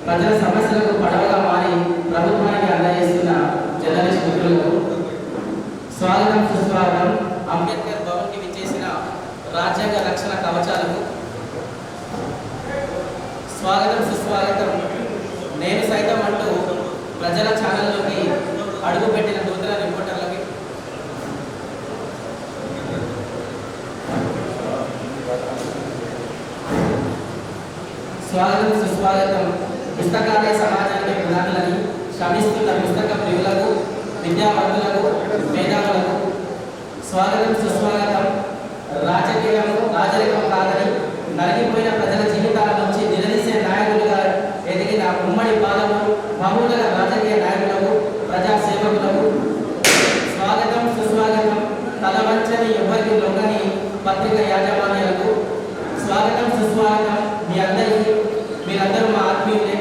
ప్రజల సమస్యలకు పడవగా మారి ప్రభుత్వానికి అందజేస్తున్న జర్నలిస్ట్ మిత్రులకు స్వాగతం సుస్వాగతం. అంబేద్కర్ భవన్కి విచ్చేసిన రాజ్యాంగ రక్షణ కవచాలకు స్వాగతం సుస్వాగతం. నేను సైతం అంటూ ప్రజల ఛానల్లోకి అడుగుపెట్టిన నూతన రిపోర్టర్లకి స్వాగతం సుస్వాగతం. పుస్తకాలయ సమాజానికి ప్రధానులని శ్రమిస్తున్న పుస్తక ప్రియులకు, విద్యావంతులకు, మేధావులకు స్వాగతం సుస్వాగతం. రాజరికం కాదని నలిగిపోయిన ప్రజల జీవితాల నుంచి నిలదీసే నాయకులుగా ఎదిగిన ఉమ్మడి పాలనకు, బహుళ రాజకీయ నాయకులకు, ప్రజా సేవకులకు స్వాగతం సుస్వాగతం. తలవంచని ఎవరికి లొంగని పత్రిక యాజమాన్యాలకు స్వాగతం సుస్వాగతం. మీరందరూ మా ఆత్మీయులే,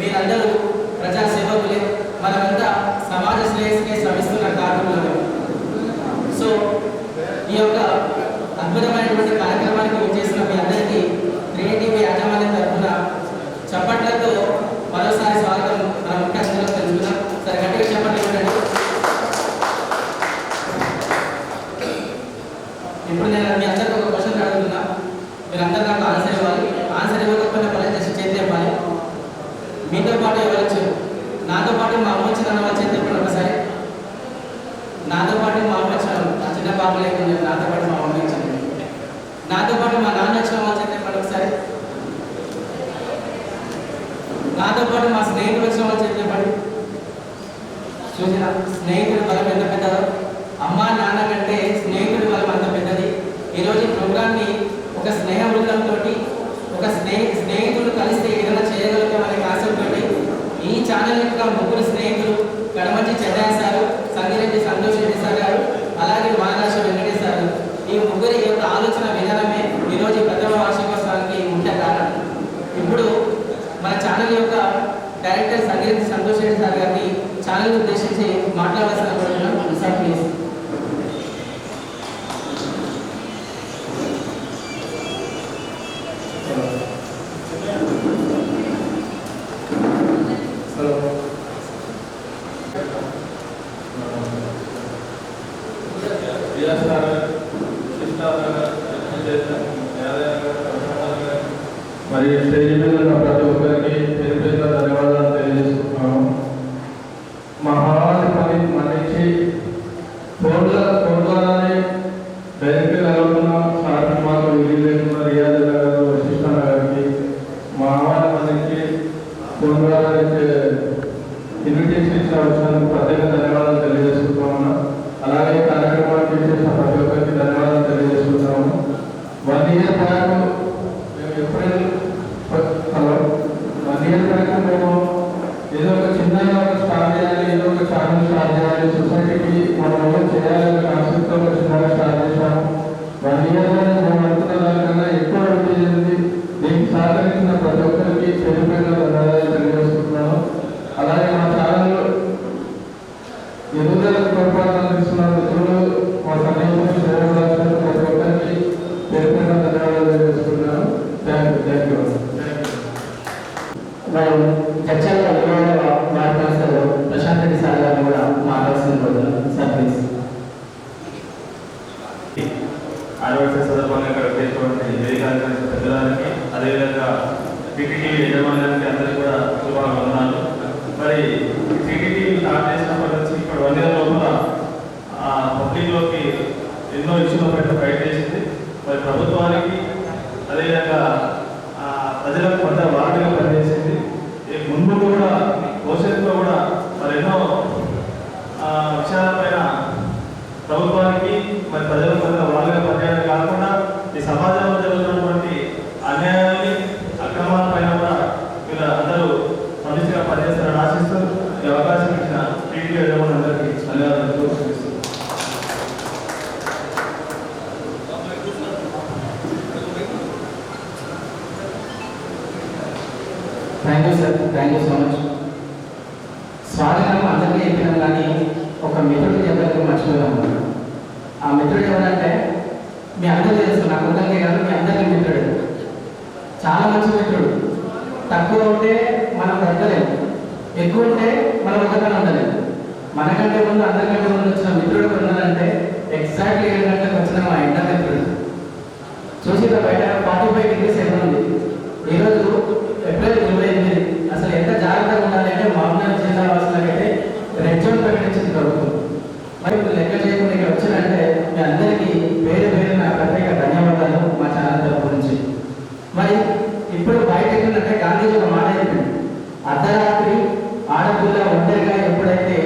మీరందరూ ప్రజా సేవకులే, మనమంతా సమాజ శ్రేయస్సుకే శ్రమిస్తున్న కార్మికులు. సో ఈ యొక్క అద్భుతమైనటువంటి కార్యక్రమానికి విచ్చేసిన మీ అందరికీ క్రియేటివ్ యాజమాన్యం తరఫున చప్పట్లతో మరోసారి స్వాగతం మన ముఖ్య అతిథులకు తెలుసుకున్నాం. సరే గట్టిగా చెప్పండి. ఇప్పుడు నేను మీ అందరికీ ఒక క్వశ్చన్ అడుగుతున్నా, మీరందరూ నాకు ఆన్సర్ ఇవ్వాలి. ఆన్సర్ ఇవ్వకపోయినా పని చేసి చేతి ఇవ్వాలి. మీతో పాటు ఎవరు వచ్చారు? నాతో పాటు మా అమ్మ వచ్చిన వాళ్ళు చేతి చెప్పండి ఒకసారి. నాతో పాటు మా అమ్మ వచ్చాను, నా చిన్న పాప లేకుండా నాతో పాటు మా అమ్మ వచ్చింది. నాతో పాటు మా నాన్న వచ్చిన వాళ్ళు చేతి చెప్పండి ఒకసారి. నాతో పాటు మా స్నేహితులు వచ్చిన వాళ్ళు చేతి చెప్పండి. చూసిన స్నేహితుడు బలం ఎంత పెద్దదో, అమ్మ నాన్న కంటే స్నేహితుడి బలం అంత పెద్దది. ఈరోజు ఈ ప్రోగ్రామ్ని ఒక స్నేహ బృందంతో, ఒక స్నేహితులు కలిస్తే ఏదైనా చేయగలుగుతామనే కాన్సెప్ట్ తోటి ఈ ఛానల్ యొక్క ముగ్గురు స్నేహితులు కడమంచి చెన్నయ్య సారు, సంగిరెడ్డి సంతోష్ రెడ్డి సార్ గారు, అలాగే మానరాశ వెంకటేష్ సార్, ఈ ముగ్గురి యొక్క ఆలోచన విధానమే ఈరోజు ప్రథమ వార్షికోత్సవానికి ముఖ్య కారణం. ఇప్పుడు మన ఛానల్ యొక్క డైరెక్టర్ సంగిరెడ్డి సంతోష్ రెడ్డి సార్ గారిని ఛానల్ ఉద్దేశించి మాట్లాడాల్సిన కోరుతున్నాం సార్, ప్లీజ్. మరి స్టేజ్ మీద ఉన్న ప్రతి ఒక్కరికి పేరు పేరున ధన్యవాదాలు తెలియజేస్తున్నాము. మా హావాన్ని మన్నించి ఫోన్ ద్వారానే డైరెక్ట్గా కలుగుతున్న సార్ మాకు వీలు లేకుండా రియాజ్ గారు, వశిష్ఠ గారికి మా హావాన్ని మన్నించి ఫోన్ ద్వారా ఇన్విటేషన్ ఇచ్చిన వచ్చినందుకు ప్రత్యేక ధన్యవాదాలు తెలియజేస్తున్నాము. అలాగే కార్యక్రమానికి చేసిన ప్రతి ఒక్కరికి ధన్యవాదాలు తెలియజేస్తున్నాము. 1 year బ్యాక్ మేము ఏప్రిల్ 1 year బ్యాక్ మేము ఏదో ఒక చిన్నగా స్టార్ట్ చేయాలి, ఏదో ఒక ఛానల్ స్టార్ట్ చేయాలి, సొసైటీకి మనం ఏదో చేయాలనే కాన్సెప్ట్తో ఒక చిన్నగా స్టార్ట్ చేశాము. 1 year మేము అనుకున్న దానికన్నా ఎక్కువ అభివృద్ధి చెంది దీనికి సహకరించిన ప్రతి ఒక్కరికి పేరు పేరున ధన్యవాదాలు తెలియజేస్తున్నాను. అలాగే మా ఛానల్లో ఎదుగుదలకు తోడ్పాటు అందిస్తున్న మిత్రులు, మా సన్నిహితులు, సేవలు ప్రతి ఒక్కరికి పేరు పేరున ధన్యవాదాలు తెలియజేస్తున్నాను. Thank you. మనం చర్చల మార్గదర్శకులు ప్రశాంత్ రెడ్డి సార్ గారిని కూడా మాట్లాడుతున్న సార్, ప్లీజ్. ఆదివాసీ సందర్భంగా ఇక్కడ చేసినటువంటి వేదిక పెద్దదానికి, అదేవిధంగా టీటీవీ యజమాన్యానికి అందరికీ కూడా శుభాకాంక్షలు. మరి టీటీవీ స్టార్ట్ చేసినప్పటి నుంచి ఇప్పుడు 1 year లోపల పబ్లిక్లోకి ఎన్నో ఇష్యూల పైన ఫైట్ చేసింది. మరి ప్రభుత్వానికి అదేవిధంగా ప్రజలకు కొంత వార్డుగా పనిచేసింది. ముందు కూడా భవిష్యత్తులో కూడా మరి ఎన్నో విషయాలపైన ప్రభుత్వానికి మరి ప్రజలకు కొంత వార్డుగా పనిచేయడం కాకుండా ఈ సమాజంలో జరుగుతున్నటువంటి అన్యాయాన్ని, అక్రమాల పైన కూడా వీళ్ళ అందరూ సమిష్టిగా పనిచేస్తారని ఆశిస్తూ ఈ అవకాశం ఇచ్చిన టీటీవీ యజమానులందరికీ ధన్యవాదాలు తెలియజేస్తున్నాను. Thank you sir, thank you so much. స్వాగతం అందరికీ చెప్పినాం, కానీ ఒక మిత్రుడు చెప్పడానికి మర్చిపోయాము. ఆ మిత్రుడు ఎవరంటే మీ అందరూ తెలుసు, నాకు అందరికీ కాదు, మీ అందరికీ మిత్రుడు, చాలా మంచి మిత్రుడు. తక్కువ ఉంటే మనం బ్రతకలేము, ఎక్కువ ఉంటే మనం ఒకరిని ఉండలేము. మనకంటే ముందు అందరికంటే ముందు వచ్చిన మిత్రుడు ఉన్నారంటే ఎగ్జాక్ట్లీ 7 గంటలకు వచ్చిన మా ఇంటర్ మిత్రుడు. చూసిన బయట 45 డిగ్రీస్ ఎంత ఉంది. ఈరోజు ఏప్రిల్ 28. అసలు ఎంత జాగ్రత్తగా ఉండాలి అంటే మహబూబ్నగర్ జిల్లా వాసులకైతే రెడ్ జోన్ ప్రకటించింది ప్రభుత్వం. మరి లెక్క చేయకుండా ఇక్కడ వచ్చినంటే మీ అందరికీ పేరు పేరు నా ప్రత్యేక ధన్యవాదాలు మా ఛానల్ తరపు నుంచి. మరి ఇప్పుడు బయట ఎక్కడంటే గాంధీజీ ఒక మాట చెప్పింది, అర్ధరాత్రి ఆడపిల్ల ఒంటరిగా ఎప్పుడైతే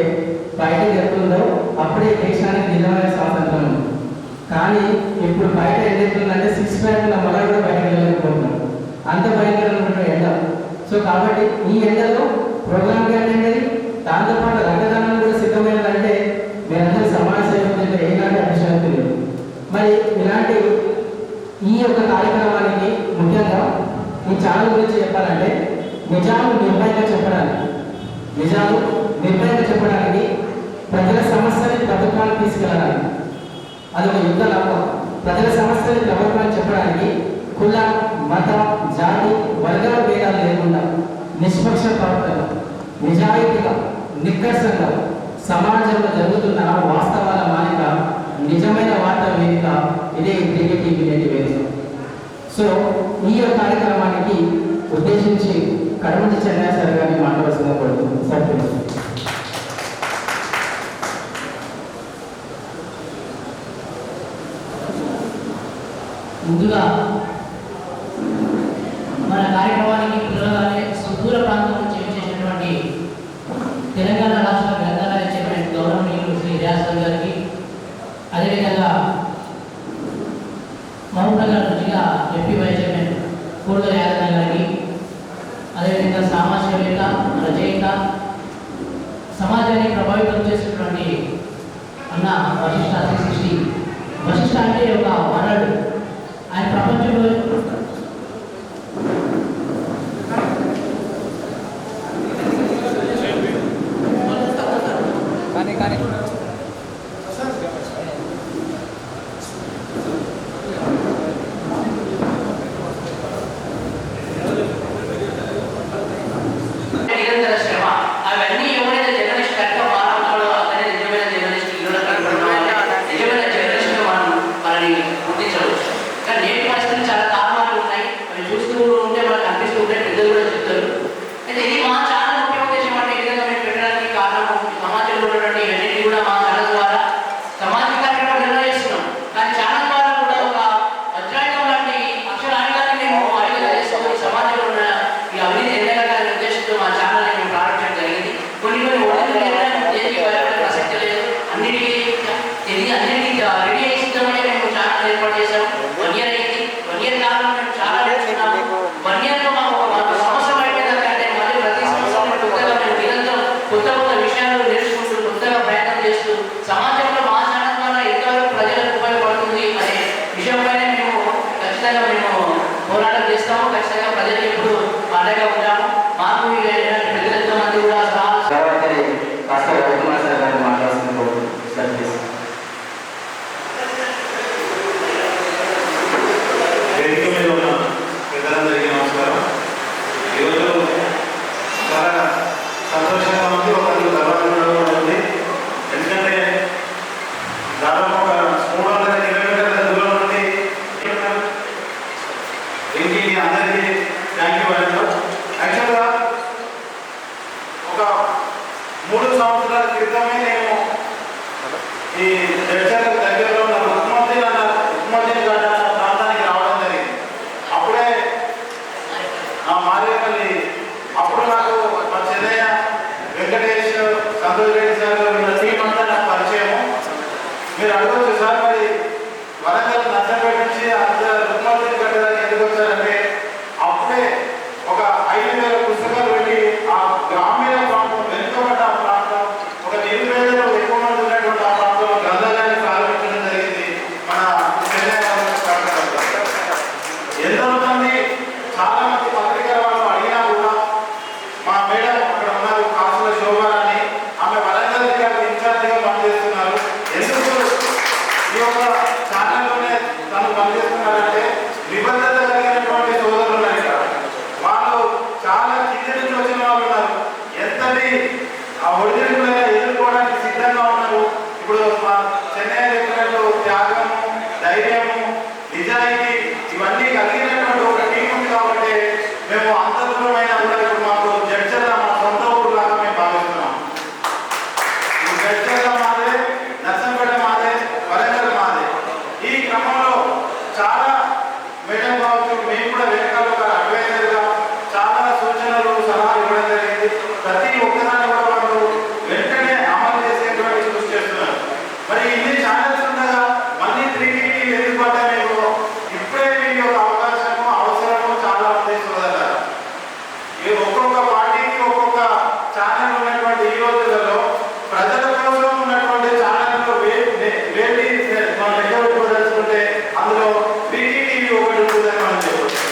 బయటకు వెళ్తుందో అప్పుడే దేశానికి నిజమైన స్వాతంత్రం ఉంది. కానీ ఇప్పుడు బయట ఏదైతుందంటే 6 ప్యాక్ ఉన్న మళ్ళీ కూడా బయటకు వెళ్ళలేకపోతున్నాం, అంత భయంకరమైన ఎండ. సో కాబట్టి ఈ ఎండలో ప్రోగ్రామ్కి అటెండ్ అయ్యి దాంతోపాటు రక్తదానం కూడా సిద్ధమైందంటే మీరందరూ సమాజ సేవకులు ఏనాటి అభిషేకం తెలియదు. మరి ఇలాంటి ఈ యొక్క కార్యక్రమానికి ముఖ్యంగా ఈ ఛానల్ గురించి చెప్పాలంటే నిజాలు నిర్భయంగా చెప్పడానికి ప్రజల సమస్యని ప్రభుత్వానికి తీసుకెళ్ళడానికి అదొక యుద్ధ లాభం. ప్రజల సమస్యని ప్రభుత్వానికి చెప్పడానికి కుల, మత, జాతి, వర్గాల భేదాలు లేకుండా నిష్పక్షపాతంగా, నిజాయితీగా, నిక్కర్షంగా సమాజంలో జరుగుతున్న వాస్తవాల మాలిక, నిజమైన వార్త వేదిక ఇదే టీవీ వేదిక. సో ఈ యొక్క కార్యక్రమానికి ఉద్దేశించి కడమంచి చెన్నై సార్ గారిని మాట్లాడాల్సిందిగా కోరుతున్నాను. సార్ ముందుగా మన కార్యక్రమానికి పిలవగానే సుదూర ప్రాంతం నుంచి చేసినటువంటి తెలంగాణ రాష్ట్ర గ్రంథాలయ చైర్మన్ గౌరవనీయులు శ్రీ రియాజ్ గారికి, అదేవిధంగా మహబూబ్నగర్ జిల్లా ఎంపీ వైస్ చైర్మన్ కోడల యాదవ్ గారికి, అదేవిధంగా సామాజికవేత్త, రచయిత, సమాజాన్ని ప్రభావితం చేసినటువంటి అన్న వశిష్ఠ 360. వశిష్ఠ అంటే ఒక వరల్డ్, ఆయన ప్రపంచంలో నిరంతర శ్రమ, అవన్నీ ఎవరైతే జర్నలిస్ట్ కరెక్ట్గా మాట్లాడతాడో అతనే నిజమైన జర్నలిస్ట్. నిజమైన జర్నలిస్ట్ మనని గుర్తించవచ్చు. కానీ నేటి పరిస్థితులు చాలా కారణాలు ఉన్నాయి, అవి చూస్తూ ఉంటే మనకు అనిపిస్తూ ఉంటాయి, పెద్దలు కూడా చెప్తారు. అయితే ఇది మా ఛానల్ ముఖ్య ఉద్దేశం అంటే ఈ విధంగా మేము పెట్టడానికి కారణం సమాజంలో ఉన్నటువంటి ఇవన్నీ కూడా మా ఛానల్ ద్వారా సామాజిక కార్యక్రమాలు నిర్వహిస్తున్నాం. కానీ ఛానల్ ద్వారా కూడా ఒక అధ్యాయం లాంటి అక్షరాన్ని మేము ఐడియా చేసుకొని సమాజంలో ఉన్న ఈ అవినీతి ఎన్నగానే ఉద్దేశంతో మా ఛానల్ మేము ప్రారంభించడం జరిగింది. కొన్ని దేనికి భయపడే ప్రసక్తి లేదు, అన్నిటికీ రెడీ అయ్యి సిద్ధమని మేము ఛానల్ ఏర్పాటు చేశాము. 1 year అయింది. 1 year కాలంలో మేము చాలా నేర్చుకున్నాము. 1 yearలో మాకు సంవత్సరం అయిపోయిందంటే మళ్ళీ ప్రతి సంవత్సరం కొత్తగా మేము నిరంతరం కొత్త విషయాలు నేర్చుకుంటూ కొత్తగా ప్రయత్నం చేస్తూ సమాజంలో మా ఛానల్ ద్వారా ఎంతవరకు ప్రజలకు ఉపయోగపడుతుంది అనే విషయంపైనే మేము ఖచ్చితంగా పోరాటం చేస్తాము. ఖచ్చితంగా ప్రజలకు ఎప్పుడు అండగా ఉంటాము. మాకు పెద్దలతో మంది కూడా వేదిక మీద ఉన్న పెద్దలందరికీ నమస్కారం. ఈరోజు చాలా సంతోషంగా ఉంది, ఒక గర్వంగా ఉంది. ఎందుకంటే దాదాపు ఒక 300 కిలోమీటర్ల దూరం నుండి ఇంటికి అందరికీ థ్యాంక్ యూ అంటారు. యాక్చువల్గా ఒక 3 సంవత్సరాల క్రితమే నేను ఈ జడ్చర్లకు దగ్గరలో ఉన్న రుక్మద్దీన్ గడ్డ ప్రాంతానికి రావడం జరిగింది. అప్పుడే మారేపల్లి, అప్పుడు నాకు మా చెన్నయ్య, వెంకటేష్, సంతోష్ రెడ్డి సార్ ఉన్న టీం అంతా నాకు పరిచయము. మీరు అడగవచ్చు, సార్ మరి వరంగల్ నర్సంపేట నుంచి అంత రుక్మద్దీన్ గడ్డ ఎందుకు వచ్చారంటే అప్పుడే ఒక 5,000 పుస్తకాలు పెట్టి ఆ గ్రామీణ ప్రాంతం, వెనుకబడ్డ ప్రాంతం, ఒక నిరుపేదలు ఎక్కువ మంది ఉన్నటువంటి ఆ ప్రాంతంలో గ్రంథాలయాన్ని ప్రారంభించడం జరిగింది. మన ఎంతో మంది, చాలా మంది పత్రికల వాళ్ళు అడిగినా కూడా మా మేడం అక్కడ ఉన్నారు, కాసుల శోభారాణి, ఆమె వరంగల్ జిల్లాకు ఇన్ఛార్జిగా పనిచేస్తున్నారు. ఎందుకు ఈ యొక్క ఛానల్లోనే తను పనిచేస్తున్నారంటే నిబద్ధత కలిగినటువంటి సోదరులు ఉన్నారు ఇక్కడ. వాళ్ళు చాలా కావచ్చు, మేము కూడా వెనకాల ఒక అడ్వైజర్గా చాలా సూచనలు సలహాలు ఇవ్వడం జరిగింది. ప్రతి ఒక్కదాన్ని కూడా వాళ్ళు వెంటనే అమలు చేసేటువంటి కృషి చేస్తున్నారు. మరి ఇన్ని ఛానల్స్ ఉండగా మళ్ళీ 3టీవీ ఎందుకు పడ్డామేమో ఇప్పుడే వీటి యొక్క అవకాశము అవసరము చాలా ఉంది సోదరులారా. ఈ ఒక్కొక్క పార్టీకి ఒక్కొక్క ఛానల్ ఉన్నటువంటి ఈ రోజులలో ప్రజల కోసం ఉన్నటువంటి ఛానల్లో వేడి మనం లెక్క పెట్టుకోదలుచుకుంటే అందులో 3టీవీ ఒకటి ఉంటుందని మనం చెప్పవచ్చు.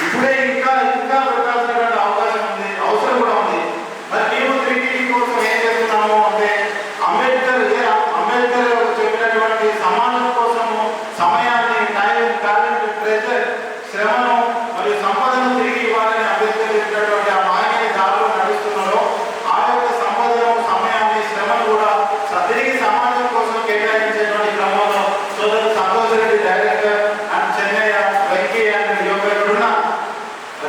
ఇప్పుడే ఇంకా ఇంకా పెట్టాల్సినటువంటి అవకాశం ఉంది, అవసరం కూడా ఉంది. మరి మేము 3టీవీ కోసం ఏం చేస్తున్నాము అంటే అంబేద్కర్ చెప్పినటువంటి సమాజం కోసము సమయాన్ని, టైం, టాలెంట్, ప్రెజర్, శ్రమను మరియు సంపదను తిరిగి ఇవ్వాలని అంబేద్కర్ చెప్పినటువంటి ఆ మాయని దారిలో నడుస్తున్నారో ఆ యొక్క సంపదను, సమయాన్ని, శ్రమను కూడా తిరిగి సమాజం కోసం కేటాయించేటువంటి క్రమంలో సోదరు Santosh Reddy director and Chennaiah, Venky and ఇక్కడున్న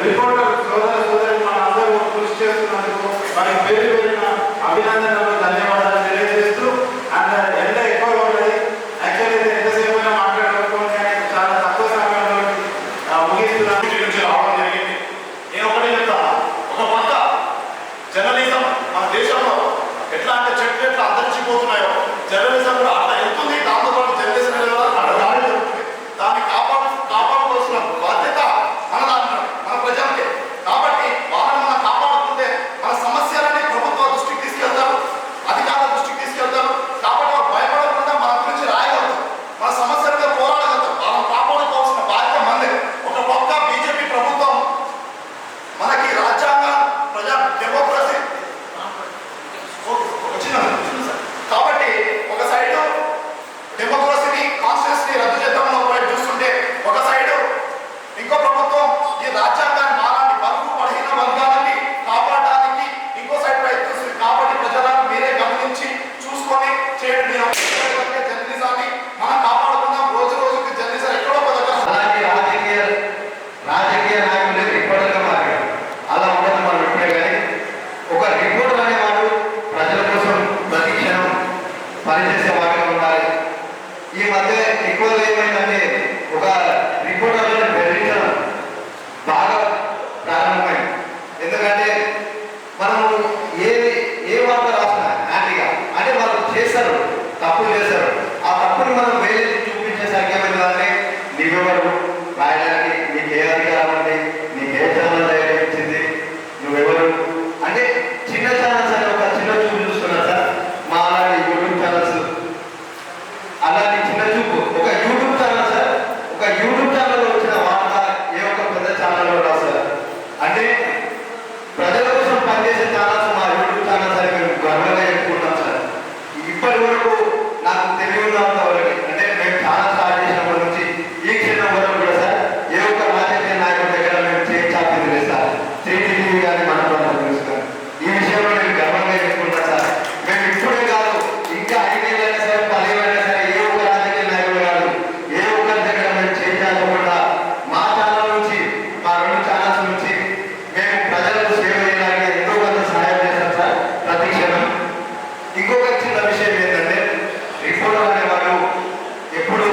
రిపోర్టర్ సోదరు మనందరూ కృషి చేస్తున్నందుకు వారికి పేరు పేరున అభినందనలు, ధన్యవాదాలు తెలియజేస్తూ అండ్ ఎండ ఎక్కువగా ఉన్నది. యాక్చువల్లీ ఎంతసేపు అయినా మాట్లాడుకోవాలి కానీ చాలా తక్కువ సమయంలో ముగిస్తున్నాను. రావడం జరిగింది. నేను ఒకటే చెప్తాను, ఒక పక్క జర్నలిజం మన దేశంలో ఎట్లా అంటే చెట్లు ఎట్లా అంతరించిపోతున్నాయో జర్నలిజం కూడా అట్లా వెళ్తుంది. దాంతోపాటు జర్నలిజం అట్లా దాడి జరుగుతుంది. దాన్ని కాపాడుకోవాల్సిన బాధ్యత మన మన ప్రజలకే. కాబట్టి వాళ్ళని మనం కాపాడుకుంటే మన సమస్యలని ప్రభుత్వ దృష్టికి తీసుకెళ్తారు, అధికారుల దృష్టికి తీసుకెళ్తారు. కాబట్టి వాళ్ళు భయపడకుండా మన గురించి రాయగలుగుతారు, మన సమస్యలతో పోరాడగలుగుతారు. వాళ్ళని కాపాడుకోవాల్సిన బాధ్యత మనదే. ఒక పక్క బీజేపీ ప్రభుత్వం మనకి రాజ్యాంగ ప్రజా డెమోక్రసీ కాబట్టి ఒక సైడు డెమోక్రసీని, కాన్స్టిట్యూషన్ని రద్దు చేద్దామని ఒకవైపు చూస్తుంటే, ఒక సైడు ఇంకో ప్రభుత్వం ఈ రాజ్యాంగాన్ని మాలాంటి బరువు బలహీన వర్గాలని కాపాడడానికి ఇంకో సైడ్ ప్రయత్నిస్తుంది. కాబట్టి ప్రజలను మీరే గమనించి చూసుకొని చేయండి. జర్నలిజాన్ని మనం కాపాడుకుందాం. రోజు రోజుకి జర్నలిజం ఎక్కడో పథకం అలాంటి రాజకీయ నాయకులు రిపోర్టర్గా మారారు. అలా ఉండదు మనం ఇప్పుడే. కానీ ఒక రిపోర్టర్ అనేవాడు ప్రజల కోసం ప్రతి క్షణం పనిచేసే వాటిగా ఉండాలి. ఈ మధ్య ఎక్కువగా ఏమైందంటే ఒక రిపోర్టర్లను బెదిరించడం బాగా ప్రారంభమైంది. ఎందుకంటే మనము ఏ వార్త రాసినా హ్యాపీగా అంటే వాళ్ళు చేస్తారు, తప్పులు చేస్తారు. ఆ తప్పుని మనం వేరే చూపించేసరికి ఏమైందంటే నీవెవరు రాయడానికి, నీకు ఏ అధికారం ఉంది, నీకు ఏ ఛానల్ ఇచ్చింది, నువ్వెవరు అంటే చిన్న ఛానల్స్ అని ఒక చిన్న చూపు చూస్తున్నారు సార్. మా అలాంటి యూట్యూబ్ ఛానల్స్ అలాంటి చిన్న చూపు ఒక యూట్యూబ్ ఛానల్ సార్, ఒక యూట్యూబ్ ఛానల్లో వచ్చిన వార్త ఏ ఒక్క పెద్ద ఛానల్లో రాస్తారు అంటే ప్రజల కోసం పనిచేసే ఛానల్స్ మా యూట్యూబ్ ఛానల్స్ అని మేము గర్వంగా చెప్పుకుంటాం సార్. ఇప్పటి వరకు నాకు తెలియనంత వరకు అంటే మేము ఛానల్ స్టార్ట్ చేసినప్పటి నుంచి ఈ క్షణం వరకు కూడా సార్ ఏ ఒక్క రాజకీయ నాయకుడి దగ్గర మేము చేయించాల్సింది లేదు సార్. 3టీవీ కానీ మన ప్రాంతం చూస్తారు. ఈ విషయంలో నేను గర్వంగా చెప్పుకుంటాను సార్. మేము ఇప్పుడే కాదు, ఇంకా 5 ఏళ్ళైనా సరే, 10 ఏళ్ళైనా సరే ఏ ఒక్క రాజకీయ నాయకుడు కాదు, ఏ ఒక్కరి దగ్గర మేము చేయించకుండా మా ఛానల్ నుంచి, మా 2 ఛానల్స్ నుంచి మేము ప్రజలకు సేవ చేయడానికి ఎంతో కొంత సహాయం చేస్తాం సార్ ప్రతి క్షణం. ఇంకొక చిన్న విషయం ఏంటంటే రిపోర్టర్ అనేవాడు ఎప్పుడు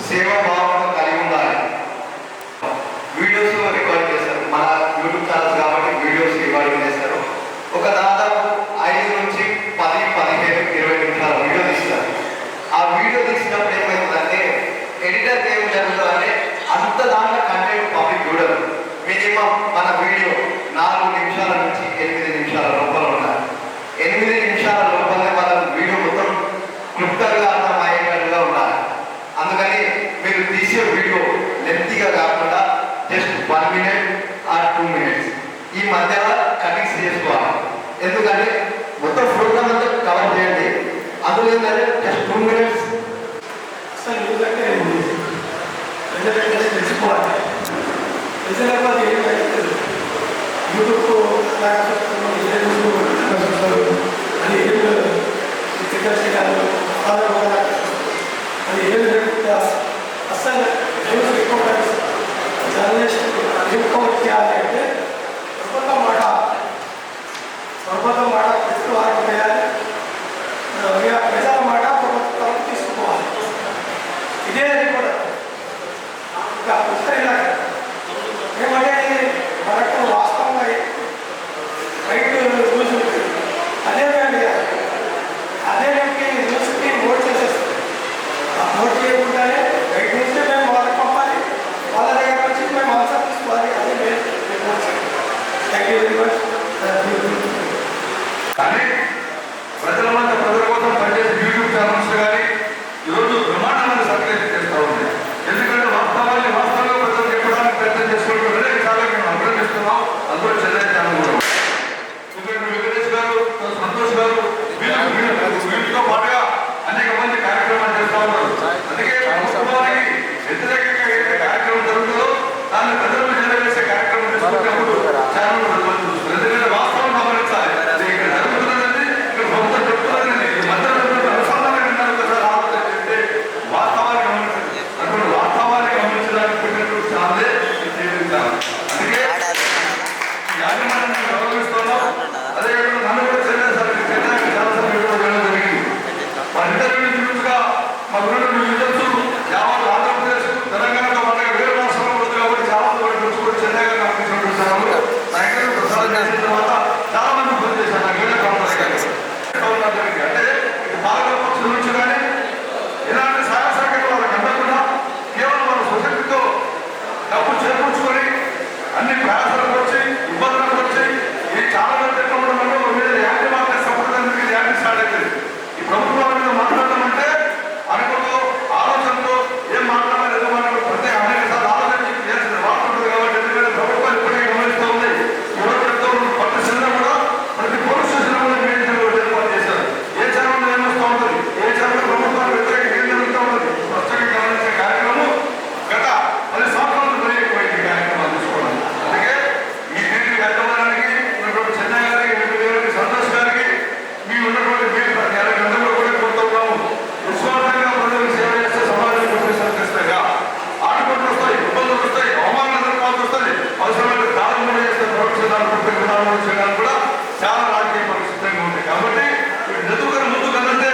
సేవా భావంతో కలిగి ఉండాలి. వీడియోస్ రికార్డ్ చేస్తారు, మన యూట్యూబ్ ఛానల్స్ కాబట్టి వీడియోస్ రికార్డింగ్ చేస్తారు. ఒక దాదాపు 5 నుంచి 10, 15, 20 నిమిషాల వీడియో తీస్తారు. ఆ వీడియో తీసినప్పుడు ఏమవుతుందంటే ఎడిటర్కి ఏం జరుగుతుందంటే అంత దాంట్లో కంటెంట్ పబ్లిక్ చూడరు. మినిమం మన వీడియో 4 నిమిషాల నుంచి 8 నిమిషాల లోపల ఉండాలి. 8 నిమిషాల లోపలనే మన వీడియో మొత్తం క్లుప్తంగా అర్థమయ్యేటట్టుగా ఉండాలి. అందుకని మీరు తీసే వీడియో లెంతీగా కాకుండా జస్ట్ 1 minute or 2 minutes ఈ మధ్యలో కటింగ్స్ చేసుకోవాలి. ఎందుకంటే మొత్తం ప్రోగ్రామ్ అంతా కవర్ చేయండి. అందులో ఏంటంటే జస్ట్ 2 minutes అసలు న్యూస్ అంటే ప్రజలంటే తెలుసుకోవాలి. ప్రజలకు ఏమైతే యూట్యూబ్ అది అది ఏం లేకుండా అసలు న్యూస్ రిపోర్టర్స్ జర్నలిస్ట్ రిపోర్ట్ చేయాలి అంటే ప్రభుత్వం మాట ప్రతి వారికి చేయాలి. ప్రజల మాట ప్రభుత్వం తీసుకోవాలి. ఇదే రిపోర్టర్ ఇంకా పుస్తకం థ్యాంక్ యూ వెరీ మచ్. కానీ ప్రజల మధ్య ప్రజల కోసం పనిచేసే యూట్యూబ్ ఛానల్స్ కానీ ఈరోజు బ్రహ్మాండమైన సర్క్యులేషన్ చేస్తూ ఉన్నాయి. ఎందుకంటే వాస్తవాన్ని వాస్తవంగా ప్రజలు చెప్పడానికి ప్రయత్నం చేసుకుంటూ చాలా మేము అభినందిస్తున్నాం. అందులో చెన్నై ఛానల్ కూడా వెంకటేష్ గారు, సంతోష్ గారు వీటితో పాటుగా అనేక మంది కార్యక్రమాలు చేస్తూ ఉన్నారు. అందుకే ప్రభుత్వానికి వ్యతిరేకంగా ఏదైతే కార్యక్రమం జరుగుతుందో దాన్ని ప్రజలకు చేరవేసే కార్యక్రమం తీసుకున్నప్పుడు ఛానల్ ప్రజలు చూస్తారు. ఎందుకంటే వాస్తవం గమనించాలి. ఇక్కడ జరుగుతున్నది ఇక్కడ ప్రభుత్వం చెప్తున్నది మధ్య అనుసంధానం విన్నారు కదా. ఆలోచన వాస్తవాన్ని గమనించండి. అటువంటి వాస్తవాన్ని గమనించడానికి పెట్టినటువంటి ఛానలే అందుకే యాజమాన్యాన్ని గౌరవిస్తున్నాం. అదేవిధంగా నన్ను కూడా చెన్నైకి చాలాసార్లు వెళ్ళడం జరిగింది. మా ఇంటర్వ్యూ చూసుగా మా గురువు యూజర్స్ యావత్ ఆంధ్రప్రదేశ్ తెలంగాణతో పాటుగా వేరే రాష్ట్రంలో ఉంది కాబట్టి చాలా మంది వచ్చి చెన్నైగా కనిపించినటువంటి ఛానల్ నా ఇంటర్వ్యూ ప్రసారం చేసిన తర్వాత చాలా మంది ఫోన్ చేశారు. నాకు వేరే ప్రాంతాలు జరిగింది. అంటే పాలక పక్షుల నుంచి కానీ ఇలాంటి సహాయ సహకారం వాళ్ళకి అందకుండా కేవలం వాళ్ళ సొసైటీతో డబ్బు చేకూర్చుకొని అన్ని ప్రయాసాలకు వచ్చి ఇబ్బందులకు వచ్చి ఇది చాలా మంది ఎట్లా ఉండడం మీద anti market support anti start అవుతుంది. ఈ ప్రభుత్వాల మీద మాట్లాడడం అంటే అనుకోతో ఆలోచనతో ఏం మాట్లాడాలి ఏదో మాట్లాడాలి ప్రతి అనేక సార్లు ఆలోచించి చేసిన వార్త ఉంటుంది కాబట్టి ఎందుకంటే ప్రభుత్వాలు ఇప్పటికే గమనిస్తూ ఉంది. యువతతో ప్రతి చిన్న కూడా ప్రతి పోలీస్ స్టేషన్ కూడా మీటింగ్ ఏర్పాటు చేశారు. ఏ ఛానల్ ఏమొస్తూ ఉంటుంది, ఏ ఛానల్ ప్రభుత్వాలు వ్యతిరేకంగా ఏం జరుగుతూ ఉంటుంది స్పష్టంగా గమనించే కార్యక్రమం గత 10 సంవత్సరాలు మరీ ఎక్కువైంది కార్యక్రమాలు తీసుకోవడం. అందుకే ఈ టీవీ యాజమాన్యానికి ఉన్నటువంటి చెన్నై గారికి, గారికి, సంతోష్ గారికి మీ ఉన్నటువంటి అందరూ కూడా కోరుతూ ఉన్నాము. నిస్వార్థంగా ప్రజలకు సేవ చేస్తే సమాజానికి వచ్చేసరికి ఖచ్చితంగా ఆటపోట్లు వస్తాయి, ఇబ్బందులు వస్తాయి, అవమానాలు ఎదుర్కోవాల్సి వస్తుంది. అవసరమైన దానం కూడా చేస్తే ప్రొఫెషన్ చేయడానికి కూడా చాలా రాజకీయ పరిస్థితులు ఉంటాయి. కాబట్టి ఎదుగుదల ముందుకు అందంటే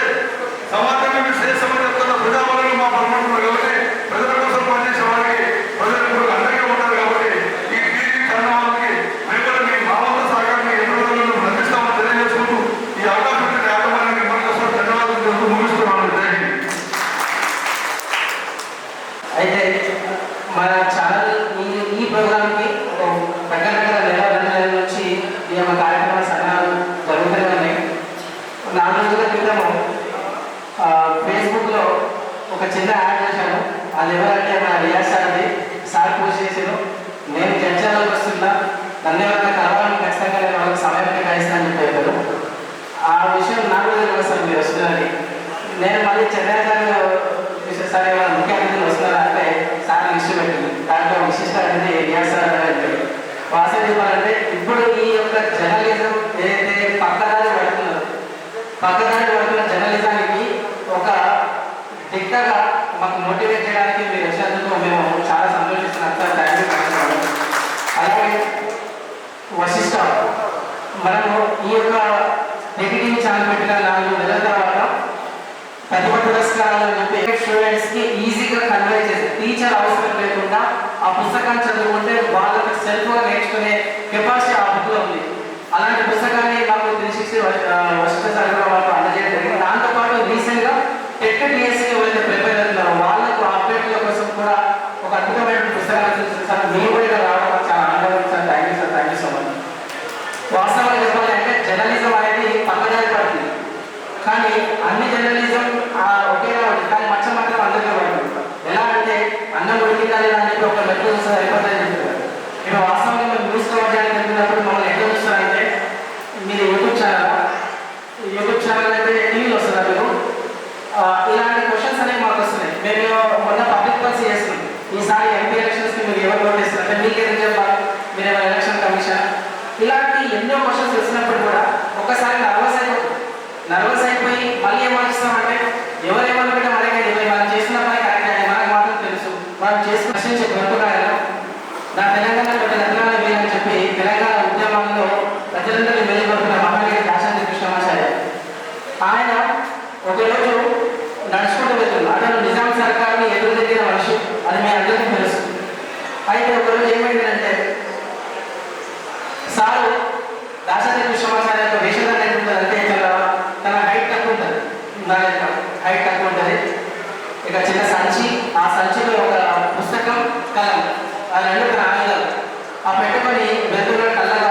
సమాజంగా మీరు శ్రేష్టమని చెప్తున్న ప్రజాపాలన మా పరమాత్మలు కాబట్టి ప్రజల కోసం పనిచేసే వారికి ప్రజలకు అండగా ఉంటారు. కాబట్టి ఈ టీవీ ఛానల్కి మేము మీ భావంతో సహకారాన్ని ఎన్నో రోజులను అందిస్తామని తెలియజేసుకుంటూ ఈ అవకాశం యాజమాన్యానికి మరొకసారి ధన్యవాదాలు ముగిస్తున్నాను. అయితే మన ఛానల్ ఈ ప్రోగ్రామ్కి దగ్గర దగ్గర నెల 2 నెలల నుంచి ఈ యొక్క కార్యక్రమ సన్నాహాలు జరుగుతూనే ఉన్నాయి. 4 రోజుల క్రితము ఫేస్బుక్లో ఒక చిన్న యాడ్ చేశాను. అది ఎవరంటే మన రియాజ్ సార్ పోస్ట్ చేశాను. నేను చర్చలోకి వస్తున్నా, నన్ను ఎవరైనా కలవాలని ఖచ్చితంగా నేను వాళ్ళకి సమయం కేటాయిస్తానని చెప్పారు. ఆ విషయం నాకు తెలియదు మీరు వస్తున్నారని. నేను మళ్ళీ చెన్నై సార్ ఏమైనా ముఖ్య అతిథులు వస్తున్నారా అంటే సార్ లిస్ట్ పెట్టింది. దాంట్లో విశిష్ట అతిథి రియాజ్ సార్ అంటే వాస్తవం చెప్పాలంటే ఇప్పుడు ఈ యొక్క జర్నలిజం ఏదైతే పక్కదారి పడుతున్న జర్నలిజానికి ఒక దిట్టగా మాకు మోటివేట్ చేయడానికి మీరు వచ్చినందుకు మేము చాలా సంతోషిస్తున్నాం సార్. Thank you. అలాగే వశిష్ట మనము ఈ యొక్క నెగిటివ్ ఛానల్ పెట్టిన 4 నెలల తర్వాత ప్రతిభ పురస్కారాలు అని చెప్పి స్టూడెంట్స్కి ఈజీగా కన్వే చేసి టీచర్ అవసరం లేకుండా ఆ పుస్తకాన్ని చదువుకుంటే వాళ్ళకి సెల్ఫ్గా నేర్చుకునే కెపాసిటీ ఆ బుక్లో ఉంది. అలాంటి పుస్తకాన్ని మాకు 360 వశిష్ట సార్ కూడా మాకు అందజేయడం జరిగింది. దాంతోపాటు రీసెంట్గా టెట్ టీఎస్సీ ఎవరైతే ప్రిపేర్ అవుతున్నారో వాళ్ళకు అప్డేట్ల కోసం కూడా ఒక అద్భుతమైన పుస్తకాలు చూపిస్తారు. మీరు కూడా రావడం చాలా ఆనందం sir. Thank you sir. Thank you so much. వాస్తవంగా చెప్పాలి అంటే జర్నలిజం అనేది పక్కదారి పడుతుంది, కానీ అన్ని జర్నలిజం ఒకేలా ఉంటుంది, కానీ మచ్చ మాత్రం అందరికీ పడుతుంది. ఎలా అంటే అన్నం ఉడికిందా లేదా అని చెప్పి ఒక మెట్లు చూస్తే అయిపోతుందని చెప్తారు. మేము వాస్తవంగా మేము న్యూస్ కవర్ చేయడానికి వెళ్తున్నప్పుడు మమ్మల్ని ఎట్లా చూస్తారంటే మీరు యూట్యూబ్ ఛానల్ అయితే టీవీలో వస్తున్నారు మీరు ఇలాంటి క్వశ్చన్స్ అనేవి మాకు వస్తున్నాయి. మేము మొన్న పబ్లిక్ పాలసీ చేస్తున్నాం. ఈసారి ఎంపీ ఎలక్షన్స్కి మీరు ఎవరు ఓట్ చేస్తారు అంటే మీకు ఎందుకు చెప్పాలి, మీరు ఏమైనా ఎలక్షన్ కమిషన్ ఇలాంటి ఎన్నో క్వశ్చన్స్ వచ్చినప్పుడు కూడా ఒక్కసారి నర్వస్ అయిపోయి మళ్ళీ ఏమనిస్తామంటే ఎవరేమనుకుంటే మనకి మనం చేసిన పని కరెక్ట్ అని మనకు మాత్రం తెలుసు. మనం చేసి ప్రశ్నించే గొంతుకాయన నా తెలంగాణ తెలంగాణ వీరని చెప్పి తెలంగాణ ఉద్యమంలో ప్రజలందరినీ వెళ్ళిపోతున్న మహానీయ దాశరథి కృష్ణమాచార్య ఆయన ఒకరోజు నడుచుకుంటూ వెళ్తుంది. అతను నిజాం సర్కార్ని ఎదురుదిగిన మనిషి, అది మీ అందరికీ తెలుసు. అయితే ఒకరోజు ఏమైందంటే సారు దాశరథి కృష్ణమాచార్య యొక్క వేషధారణ ఎట్లుంటుందంటే తన హైట్ తక్కువ ఉంటుంది, నా యొక్క హైట్ తక్కువ ఉంటుంది. ఇక చిన్న సంచి, ఆ సంచిలో ఒక పుస్తకం, కలం, ఆ 2 తన ఆయుధాలు ఆ పెట్టుకొని వెళ్తున్న కళ్ళగా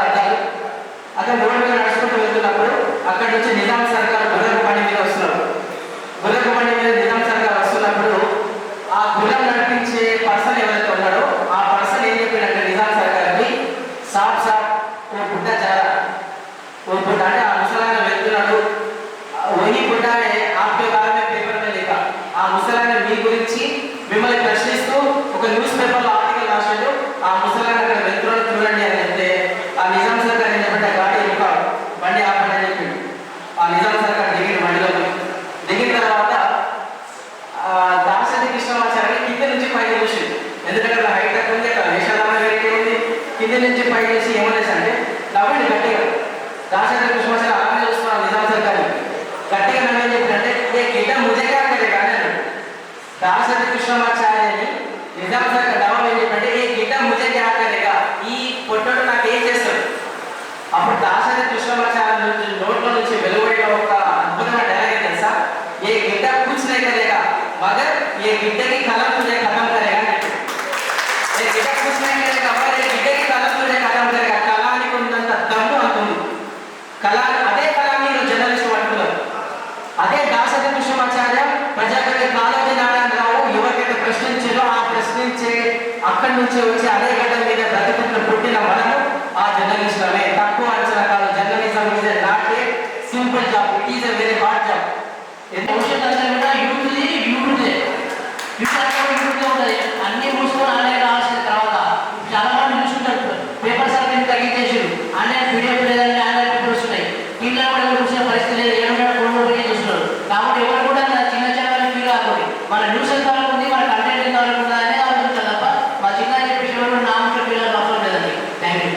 కింద నుంచి పై చేసి ఏమనేసి అంటే నవ్వండి గట్టిగా. రాజశేఖర కృష్ణమాచార్య అలానే చూస్తున్నాను నిజాం సర్కారు గట్టిగా నవ్వేం చెప్పినట్టే ఏ గిడ్డ ముజగా కదే కానీ అన్నాడు. రాజశేఖర కృష్ణమాచార్యని నిజాం సర్కార్ డబ్బా ఏం చెప్పినట్టే ఏ గిడ్డ ముజగా కదేగా, ఈ పొట్టోడు నాకు ఏం చేస్తాడు. అప్పుడు రాజశేఖర కృష్ణమాచార్య నుంచి నోట్లో నుంచి వెలువడిన ఒక అద్భుతమైన డైలాగ్ తెలుసా, ఏ గిడ్డ కూర్చునే కదేగా मगर ये गिड्डे की कलम तुझे खत्म करेगा नहीं, ये गिड्डा कुछ नहीं करेगा पर ये गिड्डे की कलम तुझे खत्म करेगा. కళానికి ఉన్నంత దమ్ము అంటుంది. అదే కళాన్ని జర్నలిస్ట్ పట్టుకున్నారు. అదే దాశరథి కృష్ణమాచార్య ప్రజాకవి కాళోజీ నారాయణరావు ఎవరికైతే ప్రశ్నించారో ఆ ప్రశ్నించే అక్కడి నుంచి వచ్చి అదే గడ్డ మీద బ్రతుకుతున్న పుట్టిన మనము ఆ జర్నలిస్టులమే. తక్కువ అంచనా కాదు. Journalism is a not a simple job, it is a very hard job. అన్ని మూసుకొని ఆన్లైన్ రావాల్సిన తర్వాత చాలా మంది చూసుకుంటారు. పేపర్స్ అన్ని తగ్గించేసారు. ఆన్లైన్ పీడిఎఫ్ లేదంటే ఆన్లైన్ పేపర్ వస్తున్నాయి. టీంలో కూడా చూసిన పరిస్థితి లేదు. ఏమన్నా ఫోన్ పోయి చూస్తున్నారు. కాబట్టి ఎవరు కూడా చిన్న ఛానల్ ఫీల్ కాకూడదు. మన న్యూస్ ఎంత వరకు ఉంది, మన కంటెంట్ ఎంత వరకు ఉందా అనేది ఆలోచించాలి తప్ప మా చిన్న చెప్పేసి ఎవరు నా ముఖ్య ఫీల్ అవసరం లేదండి. Thank you.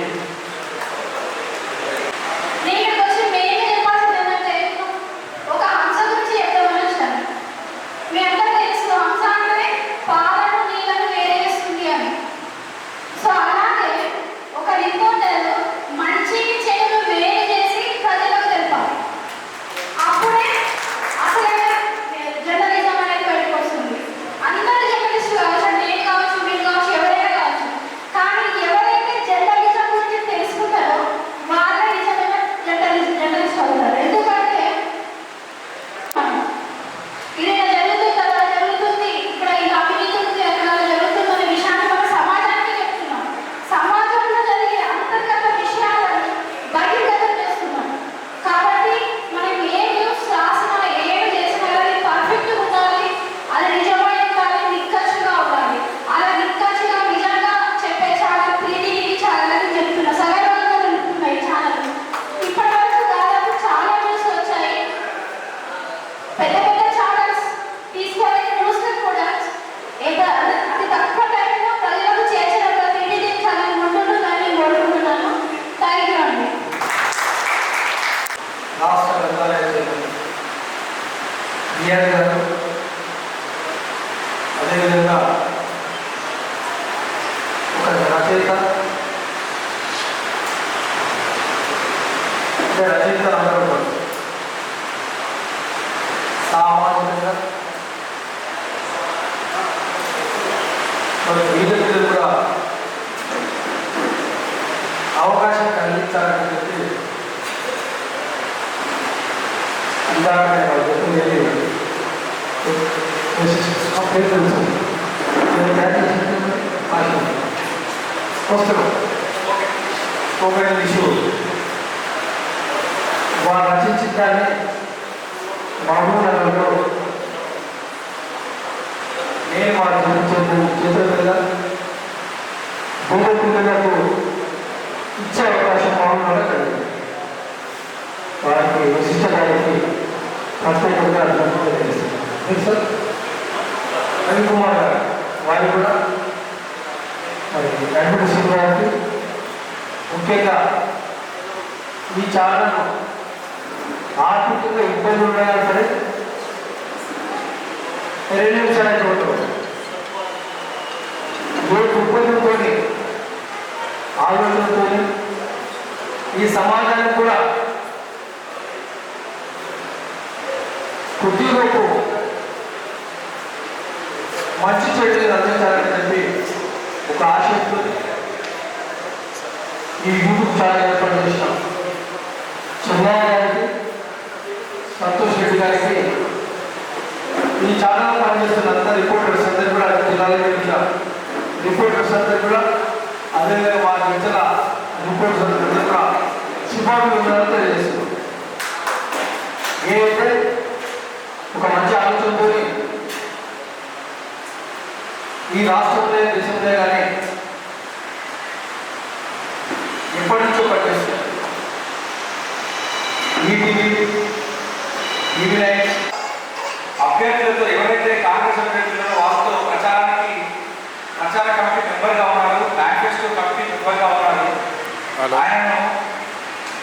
అదేవిధంగా ఒక రచయిత అందరూ సామాజికంగా వీళ్ళకి కూడా అవకాశం కలిగించాలని చెప్పి ఇందాక నేను చెప్పింది స్పోకెన్ ఇష్యూ వారు రచించిన దాన్ని మహబూబ్నగర్లో నేను వారు చేతుల మీద భూమి పిల్లలకు ఇచ్చే అవకాశం మహబూబ్నగర్ కలిగింది. వారికి విశిష్ట గారికి ప్రత్యేకంగా ధన్యవాదాలు తెలుస్తుంది సార్. రవికుమార్ గారు వారు కూడా మరి వెంకట శ్రీగారికి ముఖ్యంగా ఈ ఛానల్ ఆర్థికంగా ఇబ్బంది ఉన్నా సరే 2 నిమిషాల చోటు ఏ ఇబ్బందులతో ఆలోచనతో ఈ సమాజానికి కూడా కొద్దిలోపు మంచి చెడుని అందించాలని చెప్పి ఒక ఆశయంతో ఈ యూట్యూబ్ ఛానల్ ఏర్పాటు చేసినాం. చెన్నై గారికి, సంతోష్ రెడ్డి గారికి, ఈ ఛానల్ పనిచేస్తున్న అంతా రిపోర్టర్స్ అందరూ కూడా జిల్లాలో రిపోర్టర్స్ అందరూ కూడా అదేవిధంగా వారికి ఇచ్చిన రిపోర్ట్స్ అందరూ కూడా శుభాభివందనాలు తెలియజేస్తున్నాం. ఏదైతే ఒక మంచి ఆలోచనతో ఈ రాష్ట్రంలో దేశంలో కానీ ఎప్పటి నుంచో పనిచేస్తారు. అభ్యర్థులతో ఎవరైతే కాంగ్రెస్ అభ్యర్థులను వారితో ప్రచార కమిటీ మెంబర్గా ఉన్నారు, మేనిఫెస్టో కమిటీ మెంబర్గా ఉన్నారు, ఆయనను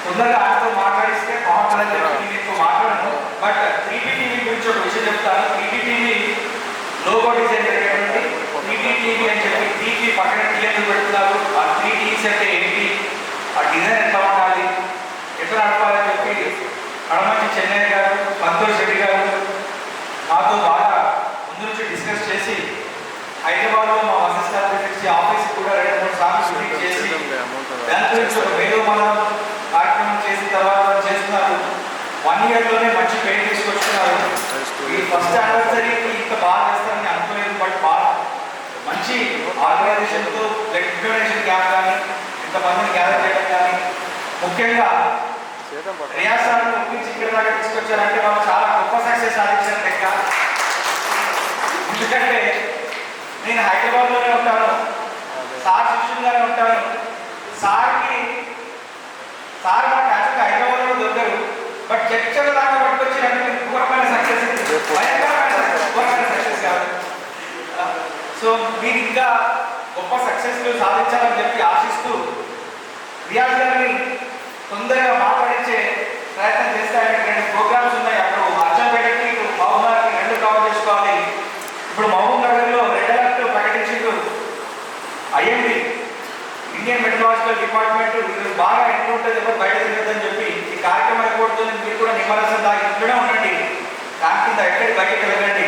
తొందరగా ఆయనతో మాట్లాడిస్తే బాగుంటుందని చెప్పి నేను ఎక్కువ మాట్లాడను. బట్ 3D టీవీ గురించి ఒక విషయం చెప్తాను. 3D టీవీ లోగో డిజైన్ జరిగేటువంటి 3D టీవీ అని చెప్పి 3D పక్కన టీఎంలు పెడుతున్నారు. ఆ 3Ds అంటే ఏంటి, ఆ డిజైన్ ఎట్లా ఉండాలి, ఎట్లా నడపాలని చెప్పి కడమంచి చెన్నై గారు, సంతోష్ రెడ్డి గారు నాతో బాగా ముందు నుంచి డిస్కస్ చేసి హైదరాబాద్లో మా వసతి ఆఫీస్ కూడా 2-3 సార్లు షూటింగ్ చేసి దాని గురించి ఒక మేధోమథనం కార్యక్రమం చేసిన తర్వాత చేస్తున్నారు. 1 ఇయర్లోనే మంచి పేరు తీసుకొచ్చుకున్నారు. ఈ ఫస్ట్ యానివర్సరీకి ఇంత బాగా చేస్తారని అనుకోలేదు. బట్ బాగా మంచి ఆర్గనైజేషన్తో బ్లడ్ డొనేషన్ క్యాంప్ కానీ ఇంతమందిని గ్యాదర్ చేయడం కానీ, ముఖ్యంగా రియాజ్ సార్ ఒప్పించి ఇక్కడ దాకా తీసుకొచ్చారంటే వాళ్ళు చాలా గొప్ప సక్సెస్ సాధించారు లెక్క. ఎందుకంటే నేను హైదరాబాద్లోనే ఉంటాను, సార్ శిష్యులుగానే ఉంటాను. సార్ నాకు యాక్చువల్గా హైదరాబాద్లో దొరకరు. బట్ చర్చల దాకా పట్టుకొచ్చినట్టు ఘోరమైన సక్సెస్, ఘోరమైన సక్సెస్ కాదు. సో మీరు ఇంకా గొప్ప సక్సెస్లు సాధించాలని చెప్పి ఆశిస్తూ రియాజ్ గారిని తొందరగా మాట్లాడించే ప్రయత్నం చేస్తాయని 2 ప్రోగ్రామ్స్ ఉన్నాయి. అప్పుడు అర్జంపేటకి మహబూబ్నగర్కి 2 కవర్ చేసుకోవాలి. ఇప్పుడు మహబూబ్ నగర్లో రెడ్ అలర్ట్ ప్రకటించిండు ఐఎండి, ఇండియన్ మెట్రలాజికల్ డిపార్ట్మెంట్. ఇది బాగా ఇంట్లో ఉంటుంది, ఎవరు బయట తిరగదని చెప్పి ఈ కార్యక్రమం అయిపోతుంది. మీరు కూడా నిమ్మరసం దాగి ఇంట్లోనే ఉండండి, దాని కింద ఎక్కడికి బయటకి వెళ్ళండి.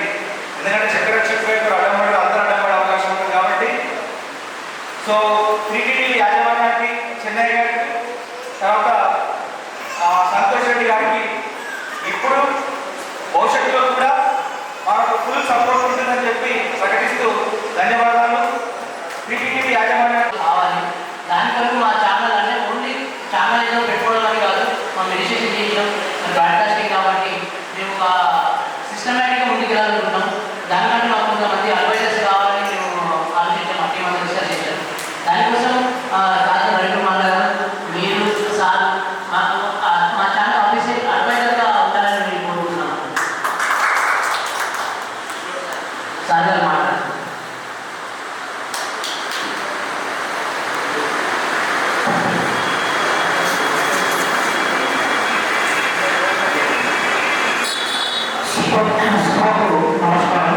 ఎందుకంటే చక్కెర చెప్పేవారు అడ్డంపడి అందరూ అడ్డంపడే అవకాశం ఉంటుంది కాబట్టి. సో 3D టీవీ యాజమాన్యానికి, చెన్నై గారికి, తర్వాత సంతోష్ రెడ్డి గారికి ఇప్పుడు భవిష్యత్తులో కూడా మనకు ఫుల్ సపోర్ట్ ఉంటుందని చెప్పి ప్రకటిస్తూ ధన్యవాదాలు. 3D టీవీ యాజమాన్యానికి కావాలి. దాని కొరకు మా ఛానల్ అంటే ఓన్లీ ఛానల్ ఏదో పెట్టుకోవడం అని కాదు, మా మెడిటేషన్ చేయడం, బ్రాడ్కాస్టింగ్ కాబట్టి మేము ఒక సిస్టమేటిక్గా ముందుకు వెళ్ళాలనుకుంటున్నాం. దానికంటే మాకు కొంతమంది అడ్వైజర్స్ కావాలని మేము ఆలోచించాం, అట్టి మనం డిస్కస్ చేశాం. దానికోసం రాజు రవికుమార్ గారు, మీరు సార్ మాకు మా ఛానల్ ఆఫీషియల్ అడ్వైజర్గా ఉండాలని మేము కోరుకుంటున్నాం. సార్ గారు మాట్లాడారు. నమస్కారం.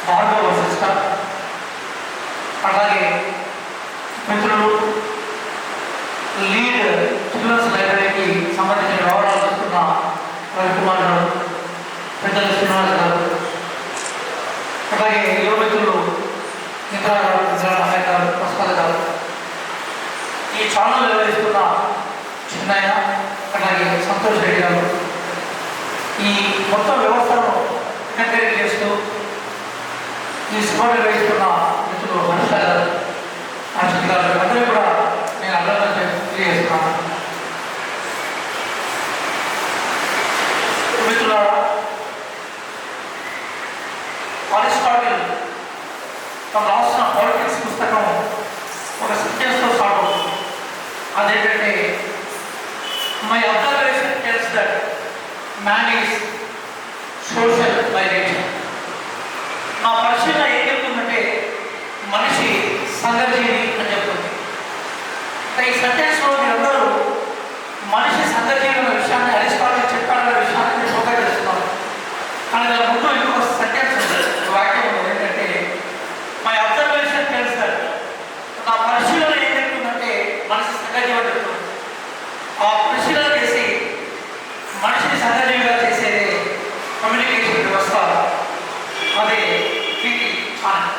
భార్గవ వశిష్ట, అలాగే మిత్రులు, లీడ్ చిల్డ్రన్స్ లైబ్రరీకి సంబంధించిన వ్యవహారాలు చూస్తున్న రవికుమార్ గారు, పెద్దల శ్రీనివాస్ గారు, అలాగే యువ మిత్రులు నిద్ర గారు, అమ్మాయి గారు, పుష్పల గారు, ఈ ఛానల్ నిర్వహిస్తున్న చిన్నయ్య, అలాగే సంతోష్ రెడ్డి గారు, ఈ మొత్తం వ్యవస్థను కంటైన్ చేస్తూ ఈ సభ నిర్వహిస్తున్న మిత్రులు హర్ష గారు, హర్షిత్ గారు, అందరూ కూడా నేను అభినందన తెలియజేస్తున్నాను. మిత్రుల అరిస్టాటిల్ తను రాసిన పాలిటిక్స్ పుస్తకం ఒక సెంటెన్స్తో స్టార్ట్ అవుతుంది. అదేంటంటే, my observation tells that man is social by nature. నా పరిశీలన ఏం చెప్తుందంటే మనిషి సంఘజీవి అని చెప్తుంది. ఈ సెంటెన్స్లో మీరందరూ మనిషి సంఘజీవి అన్న విషయాన్ని అరిస్టాటిల్ చెప్పాడన్న విషయాన్ని మీరు ఫోకస్ చేస్తున్నారు. కానీ దాని ముందు ఇంకొక సెంటెన్స్ ఉంది, వాక్యం ఉంది. ఏంటంటే, మై అబ్జర్వేషన్ టెల్స్ దట్, నా పరిశీలన ఏం చెప్తుందంటే మనిషి సంఘజీవి అని చెప్తుంది. ఆ పరిశీలన చేసి మనిషిని సహజీవిగా చేసేది కమ్యూనికేషన్ వ్యవస్థ, అదే పీటీ ఛానల్.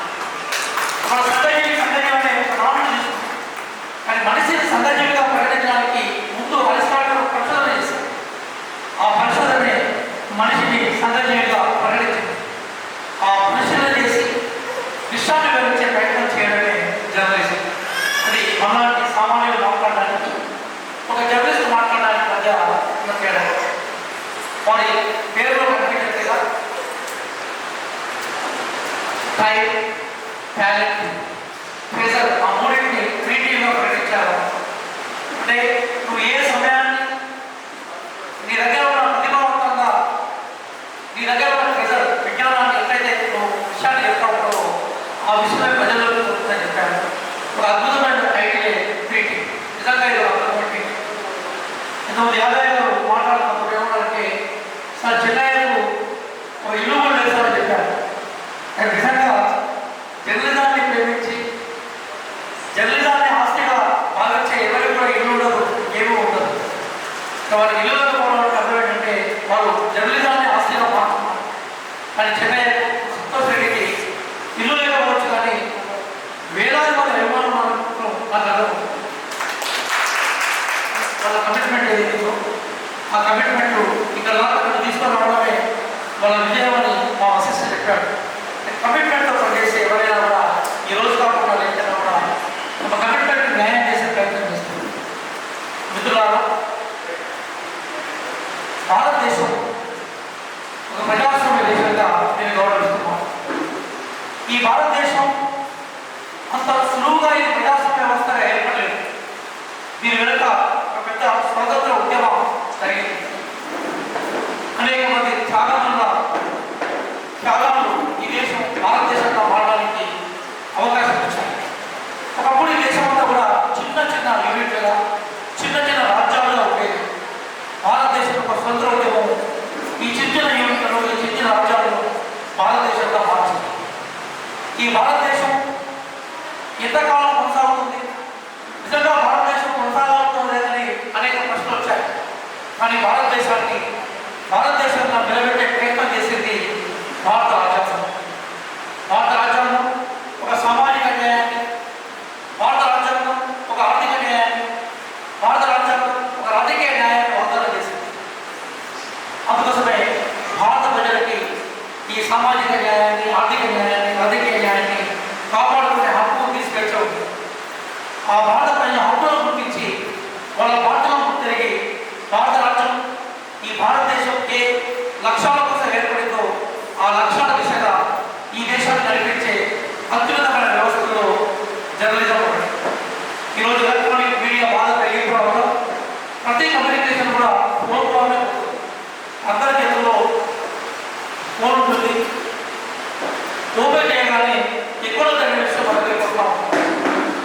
మన సహజీవి అనే ఒక నామం తీసుకుంది. కానీ మనిషిని సహజీవిగా ప్రకటించడానికి ముందు అరిస్టాటిల్ పరిశోధన చేశారు. ఆ పరిశోధనే మనిషిని సహజీవిగా ప్రకటించింది. ఆ పరిశోధన చేసి విషయాన్ని వివరించే ప్రయత్నం చేయడమే జర్నలిజం. అది మనలాంటి సామాన్యులు మాట్లాడడానికి, ఒక జర్నలిస్ట్ మాట్లాడడానికి మధ్య ఉన్న తేడా. వారి పేరులో కనిపించట్లేదా? టైం, టాలెంట్, ప్రెజర్, ఆ మూడింటిని 3Dలో ప్రకటించారు. అంటే నువ్వు ఏ సమయాన్ని, నీ దగ్గర ఉన్న ప్రతిభావంతంగా, నీ దగ్గర ఉన్న ప్రెజర్, విజ్ఞానాన్ని ఎక్కడైతే నువ్వు విషయాన్ని చెప్తాడో ఆ విషయమే ప్రజల్లో జరుగుతుందని చెప్పాడు. ఒక అద్భుతమైన టైటిలే 3D. వాళ్ళకి ఇల్లు లేకపోవడం అర్థం ఏంటంటే వాళ్ళు జర్నలిజాన్ని ఆస్తిగా మారుతున్నారు. కానీ చెన్నై సంతోష్ రెడ్డికి ఇల్లు లేకపోవచ్చు, కానీ వేలాది మంది అభిమానులు నాకు అర్థం. వాళ్ళ కమిట్మెంట్ ఏదైతుందో ఆ కమిట్మెంట్ ఇక్కడ తీసుకొని రావడమే వాళ్ళ విజయం అని మా అసిస్టెంట్ చెప్పాడు. కమిట్మెంట్తో పనిచేసి ఎవరైనా కూడా ఈ రోజు కాకుండా లేకపోయినా కూడా ఒక కమిట్మెంట్ న్యాయం చేసే ప్రయత్నం చేస్తుంది. మిత్రులారా, భారతదేశం ఒక ప్రజాస్వామ్య దేశంగా నేను గౌరవిస్తున్నాను. ఈ భారతదేశం అంత సులువుగా ఈ ప్రజాస్వామ్య వ్యవస్థగా ఏర్పడలేదు. దీని వెనుక ఒక పెద్ద స్వాతంత్ర ఉద్యమం జరిగింది. అనేక మంది త్యాగాలు ఈ దేశం భారతదేశంగా మారడానికి అవకాశం వచ్చాయి. ఒకప్పుడు ఈ దేశం అంతా కూడా చిన్న చిన్న యూనిట్లుగా, చిన్న చిన్న రాజ్యాలుగా ఉండేది. భారతదేశం ఒక స్వతంత్ర ఉద్యమం ఈ చిన్న చిన్న యూనిట్లను, ఈ చిన్న చిన్న రాజ్యాలను భారతదేశంగా మార్చింది. ఈ భారతదేశం ఎంతకాలం కొనసాగుతుంది, నిజంగా భారతదేశం కొనసాగుతుంది లేదని అనేక ప్రశ్నలు వచ్చాయి. కానీ భారతదేశంగా నిలబెట్టే ప్రయత్నం చేసింది భారత రాజ్యాంగం. భారత రాజ్యాంగం ఒక సామాజిక న్యాయాన్ని, భారత రాజ్యాంగం ఒక ఆర్థిక న్యాయాన్ని, భారత రాజ్యాంగం ఒక రాజకీయ న్యాయాన్ని వాగ్దానం చేసింది. అందుకోసమే భారత ప్రజలకి ఈ సామాజిక న్యాయాన్ని, ఆర్థిక న్యాయాన్ని, రాజకీయ న్యాయాన్ని కాపాడుకునే హక్కు తీసుకొచ్చే ఉంది. ఆ భారత ప్రజల హక్కులను గుర్తించి వాళ్ళ బాధ్యతలను గుర్తిరిగి భారత రాజ్యం ఈ భారతదేశం ఏ లక్ష్యాల కోసం ఏర్పడిందో ఆ లక్ష్యాల దిశగా ఈ దేశాన్ని నడిపించే అత్యున్నతమైన వ్యవస్థలో జర్నలిజం ఒకటి. ఈరోజు ఎలక్ట్రానిక్ మీడియా బాగా పెరిగిపోవడం వల్ల ప్రతి కమ్యూనికేషన్ కూడా ఫోన్ ద్వారానే ఉంటుంది. అందరి చేతుల్లో ఫోన్ ఉంటుంది. ఓపెన్ చేయగానే ఎక్కువ జరిగిన విషయం మనకు తెలిపోతాం.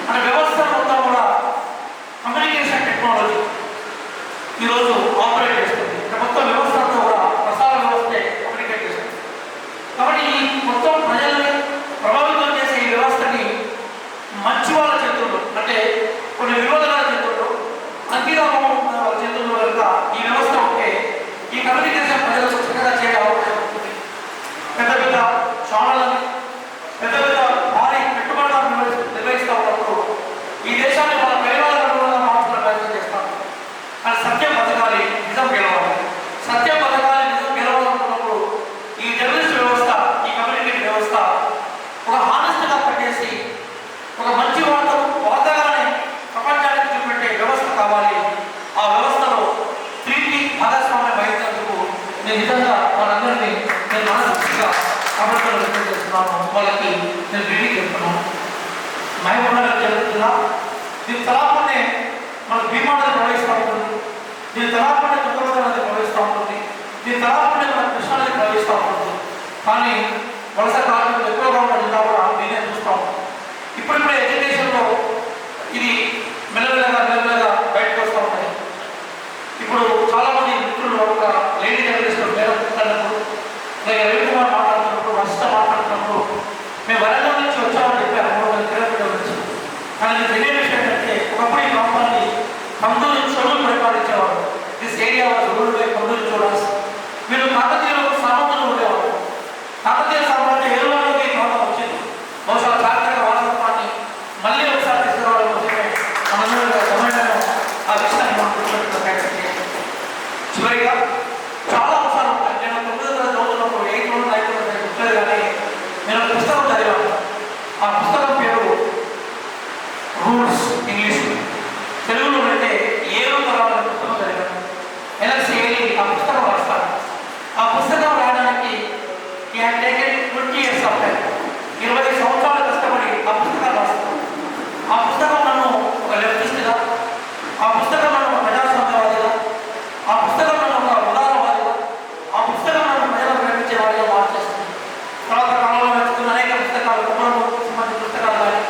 మన వ్యవస్థ మొత్తం కూడా కమ్యూనికేషన్ టెక్నాలజీ ఈరోజు ఆపరేట్ చేస్తుంది. మొత్తం వ్యవస్థ అంతా కూడా ప్రసార వ్యవస్థే కమ్యూనికేట్ చేస్తుంది. కాబట్టి ఈ మొత్తం ప్రజల్ని ప్రభావితం చేసే ఈ వ్యవస్థని మంచి వాళ్ళ చేతుల్లో, అంటే కొన్ని విరోధుల చేతుల్లో, అంకితమైన వాళ్ళ చేతుల్లో కనుక ఈ వ్యవస్థ ఉంటే ఈ కమ్యూనికేషన్ ప్రజలకు చక్కగా చేయడం అవకాశం ఉంటుంది. పెద్ద పెద్ద ఛానళ్ళని, పెద్ద పెద్ద భారీ పెట్టుబడులను నిర్వహిస్తూ ఉన్నప్పుడు ఈ దేశాన్ని మన పరివారంగా మార్చుకునే ప్రయత్నం చేస్తాం. కానీ సత్యం బతకాలి, నిజం గెలవాలి. సత్యం బతకాలి, నిజం గెలవాలనుకున్నప్పుడు ఈ జర్నలిస్ట్ వ్యవస్థ, ఈ కమ్యూనికేషన్ వ్యవస్థ ఒక హానెస్ట్గా పనిచేసి ఒక మంచి వార్తగానే ప్రపంచానికి చూపెట్టే వ్యవస్థ కావాలి. ఆ వ్యవస్థలో స్త్రీకి భాగస్వామ్యం వహించేందుకు నేను నిజంగా వాళ్ళందరినీ నేను మనస్ఫూర్తిగా అభివృద్ధిలో వ్యక్తం చేస్తున్నాను. వాళ్ళకి నేను రెడీ చేస్తున్నాను. మహబూబ్నగర్ జరుగుతుందా, దీని తలాపనే మన భీమా నది ప్రవహిస్తూ ఉంటుంది, దీని తలాపనే తుంగభద్ర నది ప్రవహిస్తూ ఉంటుంది, దీని తలాపనే మన కృష్ణా నది ప్రవహిస్తూ ఉంటుంది. కానీ వలస కార్మికులు ఎక్కువగా ఉన్న జిల్లా కూడా నేనే చూస్తూ ఉంటాను. ఇప్పుడు ఎడ్యుకేషన్లో ఇది మెల్లమెల్లగా బయటకు వస్తూ ఉంటాయి. ఇప్పుడు చాలామంది మిత్రులు ఒక లేడీ జర్నలిస్టులు మాట్లాడినప్పుడు, లేదా రవికుమార్ మాట్లాడుతున్నప్పుడు, వర్ష మాట్లాడుతున్నప్పుడు మేము వరంగల్ నుంచి వచ్చామని చెప్పారు 300 కిలోమీటర్ల నుంచి. కానీ తెలియని విషయం ఏంటంటే ఒకప్పుడు ఈ ప్రాంతాన్ని 19 చోళులు పరిపాలించేవారు. This area was ruled by 19 Cholas. వీళ్ళు కాకతీయులకు సామంతులు ఉండేవారు. కాకతీయ సామ్రాజ్యం ఏరువాళ్ళకి ఈ ప్రాంతం వచ్చింది. బహుశా చారిత్రక వారసత్వాన్ని మళ్ళీ ఒకసారి తీసుకురావడం కోసమే మనందరూ గమనించడం, ఆ విషయాన్ని మనం గుర్తుపెట్టుకున్న ప్రయత్నం చేయాలి. చివరిగా చాలా అంశాలు ఉంటాయి. నేను 9వ తరగతి చదువుతున్నప్పుడు 8 రోజులు 5 రోజులు గుర్తులేదు, కానీ నేను ఒక పుస్తకం చదివాను. ఆ పుస్తకం పేరు రూట్స్, ఇంగ్లీష్. తెలుగులో అయితే 7 తరాల పుస్తకం చదివాను. ఎల్ఎస్సి ఆ పుస్తకం రాస్తాను. ఆ పుస్తకం రాయడానికి ఈ had taken 20 years of time. 20 సంవత్సరాలు కష్టపడి ఆ పుస్తకాలు రాస్తాను. ఆ పుస్తకం నన్ను ఒక లెఫ్టిస్ట్గా, ఆ పుస్తకం నన్ను ఒక ప్రజాస్వామ్యవాదిగా, ఆ పుస్తకం నన్ను ఒక ఉదారవాదిగా, ఆ పుస్తకం నన్ను ప్రజలను ప్రేమించే వాడిగా మార్చేస్తుంది. తర్వాత కాలంలో వెతుకున్న అనేక పుస్తకాలు, కుటుంబానికి సంబంధించిన పుస్తకాలు కానీ,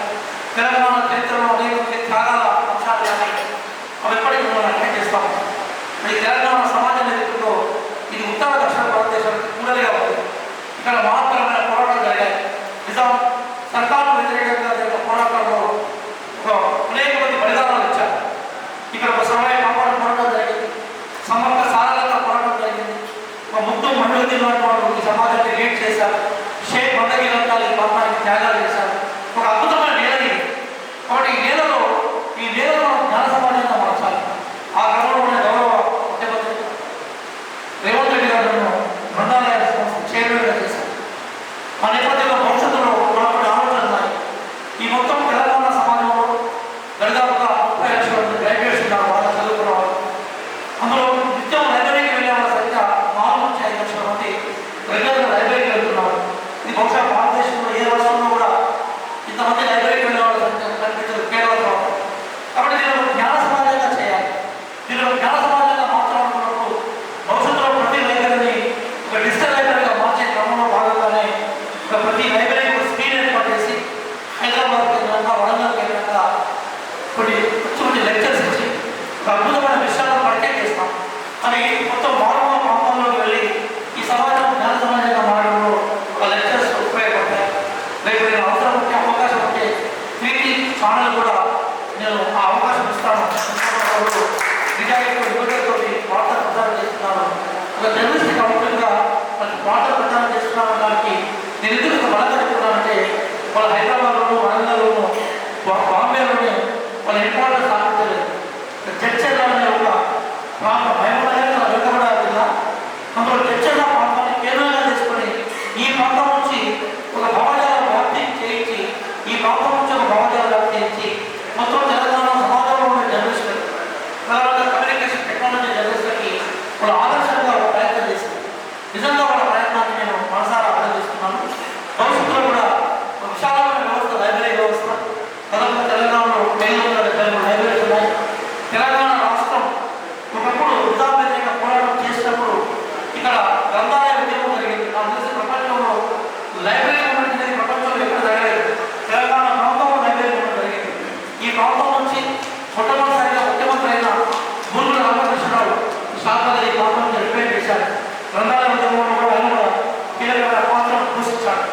తెలంగాణ చరిత్రలో అనేక త్యాగాల అంశాలు కానీ అవి ఎప్పటికీ మనం అటెండ్ చేస్తాము. ఈ తెలంగాణ సమాజం ఎదుగుతుందో ఇది ఉత్తర దక్షిణ భారతదేశానికి కూడలిగా ఉంది. ఇక్కడ మహత్తరమైన పోరాటాలు జరిగాయి. నిజాం సర్కారు వ్యతిరేకంగా జరిగిన పోరాటంలో అనేక మంది బలిదానాలు ఇచ్చారు. ఇక్కడ ఒక సమయ కాపాడు పోరాటం జరిగింది. ఈ నేలను మనం జ్ఞాన సమాజంగా మార్చాలి. ఆ క్రమంలోనే గౌరవ ముఖ్యమంత్రి రేవంత్ రెడ్డి గారు గ్రంథాలయ సంస్థ చైర్మన్గా చేశారు. ఆ నేపథ్యంలో భవిష్యత్తులో మనకు ఆలోచనలు ఉన్నాయి. ఈ మొత్తం తెలంగాణ సమాజంలో దరిదాపుగా 30 లక్షల మంది గ్రాడ్యుయేట్స్ ఉన్నారు, బాగా చదువుకున్న వాళ్ళు. అందులో నిత్యం లైబ్రరీకి వెళ్ళే వాళ్ళ సంఖ్య 4 నుంచి 5 లక్షల మంది రెగ్యులర్గా లైబ్రరీకి వెళ్తున్నారు. ఇది బహుశా భారతదేశంలో ఏ రాష్ట్రంలో కూడా ఇంతమంది లైబ్రరీకి వెళ్ళే వాళ్ళ సంఖ్య కనిపించదు, కేవలం. కాబట్టి దీనిలో జ్ఞాన సమాజంగా చేయాలి. దీనిలో జ్ఞాన సమాజంగా మార్చాలనుకున్నప్పుడు భవిష్యత్తులో ప్రతి లైబ్రరీని ఒక డిజిటల్ లైబ్రరీగా మార్చే క్రమంలో భాగంగానే ప్రతి లైబ్రరీ స్క్రీన్ ఏర్పాటు చేసి హైదరాబాద్ కేంద్రంగా, వరంగల్ కేంద్రంగా కొన్ని మంచి లెక్చర్స్ ఇచ్చి ఒక అద్భుతమైన విషయాలను పరిచయం చేస్తాం. అని మొత్తం మారుమూల ప్రాంతాల్లోకి వెళ్ళి ఈ సమాజం జ్ఞాన సమాజంగా మారడంలో ఒక లెక్చర్స్ ఉపయోగపడతాయి. రేపు నేను అవసరం ఉంటే, అవకాశం ఉంటే వీటి ఛానల్ కూడా నేను ఆ అవకాశం ఇస్తాను. నిజాయితీ యువతతో వార్త ప్రచారం చేస్తున్నాను. ఒక జర్నలిస్టిక్ అవుట్లుగా మనకి వార్త ప్రచారం చేస్తున్నాను. దానికి నేను ఎందుకు ఒక బలం చెప్తున్నానంటే, వాళ్ళ హైదరాబాద్లోను, వరంగల్లోను, బాంబేలోనే వాళ్ళ ఇంపార్టెన్స్ ఆలోచించలేదు. చర్చలు అనే ఒక ప్రాంతం భయపడలేదు వెనుకబడ జిల్లా. అందులో చర్చల ప్రాంతాన్ని కేంద్రంగా చేసుకొని ఈ ప్రాంతం నుంచి ఒక భావజాల వ్యాప్తి చేయించి, ఈ ప్రాంతం నుంచి ఒక భావజాల వ్యాప్తి చేయించి మొత్తం తెలంగాణ సమాజంలో ఉన్న జర్నలిస్టులు, తర్వాత కమ్యూనికేషన్ టెక్నాలజీ జర్నలిస్టులకి వాళ్ళ ఆదర్శంగా ఒక ప్రయత్నం చేసింది. నిజంగా వాళ్ళ ప్రయత్నాన్ని నేను మనసారా అభినందిస్తున్నాను. భవిష్యత్తులో కూడా ఒక విశాలమైన వ్యవస్థ, లైబ్రరీ వ్యవస్థ. తర్వాత తెలంగాణలో 573 లైబ్రరీస్ ఉన్నాయి. తెలంగాణ రాష్ట్రం ఒకప్పుడు వృద్ధాప్య వ్యతిరేక పోరాటం చేసినప్పుడు ఇక్కడ గ్రంథాలయ ఉద్యమం జరిగింది. నాకు తెలిసి ప్రపంచంలో లైబ్రరీ మూమెంట్ అనేది ప్రపంచంలో ఎక్కడ జరగలేదు. తెలంగాణ ప్రాంతంలో లైబ్రరీ మూమెంట్ జరిగింది. ఈ ప్రాంతం నుంచి మొట్టమొదటిసారిగా ముఖ్యమంత్రి అయిన బూర్గుల రామకృష్ణరావు శాఖగా ఈ ప్రాంతం నుంచి రిప్రజెంట్ చేశారు. గ్రంథాలయ ఉద్యమంలో కూడా ఆయన కూడా కీలకమైన పాత్రను పోషించాడు.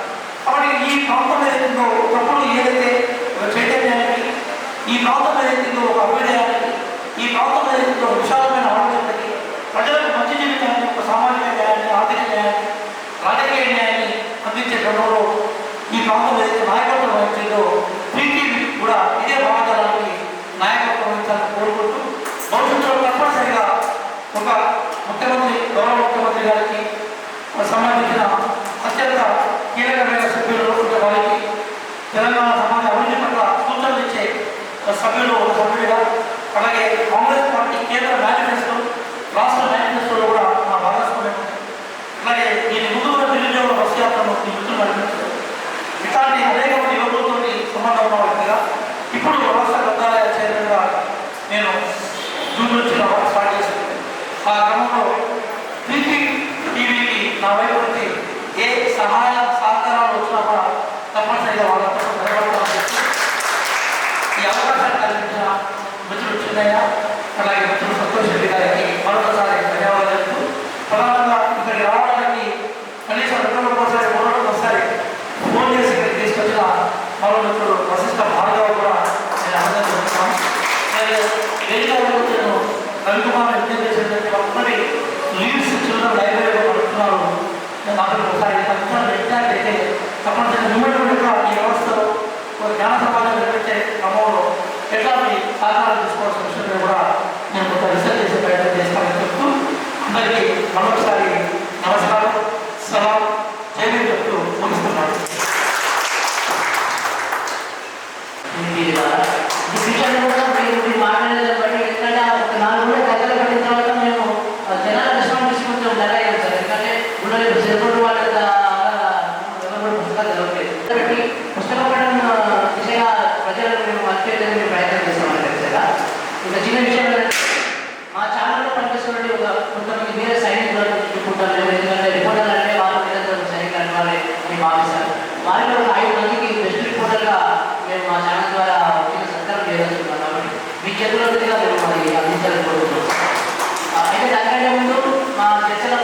కాబట్టి ఈ ప్రాంతం ఏదైతుందో ఒకప్పుడు ఏదైతే ఒక చైతన్యానికి, ఈ ప్రాంతం ఏదైతుందో ఒక అభ్యుదయానికి, ఈ ప్రాంతం ఏదైతుందో విశాలమైన ఆలోచనకి, ప్రజలకు మంచి జీవితాన్ని, ఒక సామాజిక న్యాయాన్ని, ఆర్థిక న్యాయాన్ని, రాజకీయ న్యాయాన్ని అందించే క్రమంలో ఈ ప్రాంతం ఏదైతే నాయకత్వం వహించిందో టీటీవీ కూడా ఇదే భావజాలానికి నాయకత్వం వహించాలని కోరుకుంటూ భవిష్యత్తులో తప్పనిసరిగా ఒక ముఖ్యమంత్రి, గౌరవ ముఖ్యమంత్రి గారికి సంబంధించిన అత్యంత కీలకమైన సభ్యులు వారికి తెలంగాణ సమాజ అభివృద్ధి పట్ల సూచనలు ఇచ్చే సభ్యులు ఒక సభ్యుడిగా, అలాగే కాంగ్రెస్ పార్టీ కేంద్ర మేనిఫెస్టో, రాష్ట్ర మేనిఫెస్టోలో కూడా నా భాగస్వామ్యం ఉంది. అలాగే దీని ముందు కూడా నిరుద్యోగ బస్సు యాత్రను ఈ మిత్రులు నడిపించారు. ఇట్లాంటి అనేక మంది యువకులతో సంబంధం ఉన్న వ్యక్తిగా ఇప్పుడు రాష్ట్ర గ్రంథాలయ చైర్మన్గా నేను జూన్ నుంచి స్టార్ట్ చేశాను. ఆ క్రమంలో టీవీకి నా వైపు నుంచి ఏ సహాయ సహకారాలు వచ్చినా కూడా తప్పనిసరిగా వాళ్ళ కోసం నిలబడతామని చెప్పి ఈ అవకాశాన్ని కల్పించిన మిత్రుడు చిన్నయ్య, అలాగే మిత్రుడు సంతోష్ రెడ్డి గారికి మరొకసారి ధన్యవాదాలు చెప్తూ, ప్రధానంగా ఇక్కడికి రావడానికి కనీసం 2 రోజులకోసారి 3 రోజులకోసారి ఫోన్ చేసి ఇక్కడికి తీసుకొచ్చిన మరో మిత్రుడు వశిష్ఠ భార్గవ్ కూడా నేను అభినందిస్తున్నాను. వేదిక నేను రవికుమార్ విజ్ఞప్తి చేసేటువంటి ఒక్కటి లీవ్స్ చిల్డ్రన్ లైబ్రరీలో పడుతున్నారు. నాకు ఒకసారి అయితే తప్పనిసరి ఇమ్మీడియట్గా ఈ వ్యవస్థలో ఒక జ్ఞాన సమాజం నిర్మించే క్రమంలో ఎట్లాంటి సహకారం తీసుకోవాల్సిన విషయంలో కూడా నేను కొంత రీసెర్చ్ చేసే ప్రయత్నం చేస్తానని చెప్తూ అందరికీ మరొకసారి నమస్కారం, సలాం, జై భీమ్ చెప్తూ ముగిస్తున్నాను. ఈ విషయాన్ని కూడా మీరు మాట్లాడేదాన్ని బట్టి ఎందుకంటే ఒక 4 రోజులు దగ్గర పడిన తర్వాత మేము జనాల రెస్పాన్స్ తీసుకుంటాం కదా. ఎందుకంటే ఉన్న సెల్ఫోన్ వాళ్ళ పుస్తకాలు చదవలేదు కాబట్టి పుస్తకం పడడం దిశగా ప్రజలకు మేము వచ్చేదని ప్రయత్నం చేస్తామని తెలుసా. ఇంకా చిన్న విషయం మా ఛానల్లో పనిచేస్తున్న ఒక కొంతమంది వేరే సైనికులు చెప్పుకుంటారు. ఎందుకంటే రిపోర్టర్లు అంటే వాళ్ళు నిరంతరం సైనికులు అంటే వాళ్ళే మేము ఆఫీసర్ వారిలో 5 మందికి బెస్ట్ రిపోర్టర్గా మేము మా ఛానల్ ద్వారా వచ్చిన సత్కారం చేయదలుచుకున్నాం. కాబట్టి మీ చేతుల్లో మేము అది అందించాలని కోరుకుంటున్నాం. అయితే దానికంటే ముందు మా చర్చల